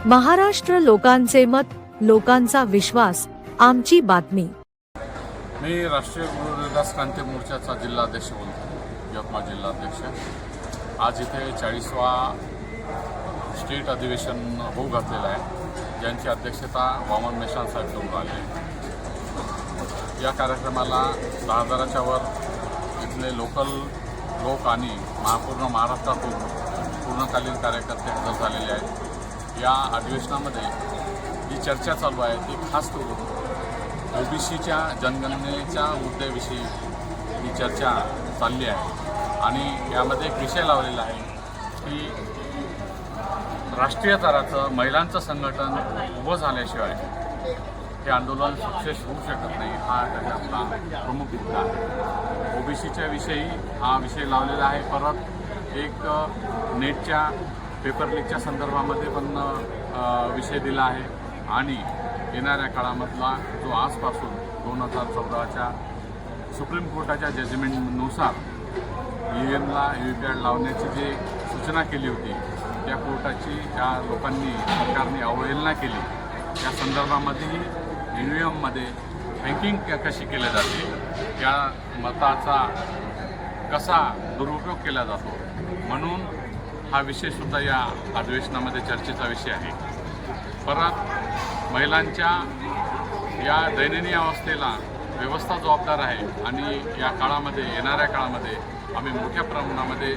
महाराष्ट्र लोकांचे मत, लोकांचा विश्वास, आमची बातमी। मी राष्ट्रीय गुरुदास क्रांती मोर्चाचा जिल्हाध्यक्ष बोलतो, यवतमाळ जिल्हाध्यक्ष। आज इथे 40वा स्टेट अधिवेशन होऊ घातलेलं आहे, ज्यांची अध्यक्षता वामन मेश्राम साहेब करून आले। या कार्यक्रमाला 10,000च्या वर इथले लोकल लोक आणि पूर्ण महाराष्ट्रातून पूर्णकालीन कार्यकर्ते हजर झालेले आहेत। या अधिवेशनामध्ये जी चर्चा चालू आहे ती खास करून ओबीसीच्या जनगणनेच्या मुद्द्याविषयी ही चर्चा चालली आहे आणि यामध्ये एक विषय लावलेला आहे की राष्ट्रीय स्तराचं महिलांचं संघटन उभं झाल्याशिवाय हे आंदोलन सक्सेस होऊ शकत नाही, हा त्याचा आपला प्रमुख मुद्दा आहे। ओबीसीच्या विषयी हा विषय लावलेला आहे। परत एक नेटच्या पेपर लीकच्या संदर्भामध्ये पण विषय दिला आहे आणि येणाऱ्या काळामधला जो आजपासून 2014च्या सुप्रीम कोर्टाच्या जजमेंटनुसार EVMला EVPAT लावण्याची जी सूचना केली होती त्या कोर्टाची या लोकांनी सरकारने अवहेलना केली। त्या संदर्भामध्येही EVMमध्ये हॅकिंग कशी केली जाते, या मताचा कसा दुरुपयोग केला जातो, म्हणून हा विषयसुद्धा या अधिवेशनामध्ये चर्चेचा विषय आहे। परत महिलांच्या या दैनंदिन अवस्थेला व्यवस्था जबाबदार आहे आणि या काळामध्ये येणाऱ्या काळामध्ये आम्ही मोठ्या प्रमाणामध्ये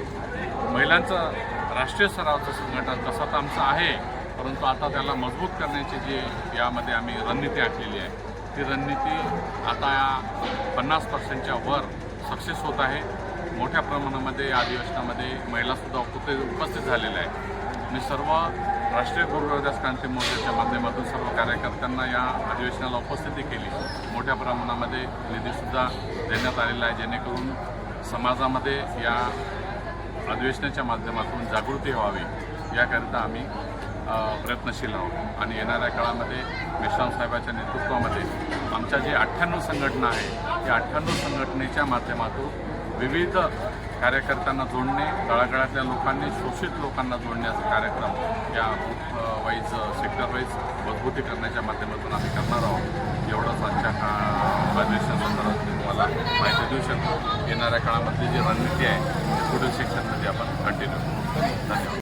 महिलांचं राष्ट्रीय स्तरावरचं संघटन तसं तर आमचं आहे, परंतु आता त्याला मजबूत करण्याची जी यामध्ये आम्ही रणनीती आखलेली आहे ती रणनीती आता या 50%च्या वर सक्सेस होत आहे। मोठ्या प्रमाणामध्ये या अधिवेशनामध्ये महिलासुद्धा उपस्थित झालेल्या आहेत आणि सर्व राष्ट्रीय गुरुदास क्रांती मोर्चाच्या माध्यमातून सर्व कार्यकर्त्यांना या अधिवेशनाला उपस्थिती केली। मोठ्या प्रमाणामध्ये निधीसुद्धा देण्यात आलेला आहे, जेणेकरून समाजामध्ये या अधिवेशनाच्या माध्यमातून जागृती व्हावी याकरिता आम्ही प्रयत्नशील आहोत। आणि येणाऱ्या काळामध्ये मेश्राम साहेबांच्या नेतृत्वामध्ये आमच्या जे 98 संघटना आहे त्या 98 संघटनेच्या माध्यमातून विविध कार्यकर्त्यांना जोडणे, तळागाळातल्या लोकांनी शोषित लोकांना जोडण्याचा कार्यक्रम या वाईज सेक्टर वाईज मजबूती करण्याच्या माध्यमातून आम्ही करणार आहोत। एवढंच आजच्या अधिवेशनासंदर्भात मी तुम्हाला माहिती देऊ शकतो। येणाऱ्या काळामधली जी रणनीती आहे ती पुढील सेक्शनमध्ये आपण कंटिन्यू करू। धन्यवाद।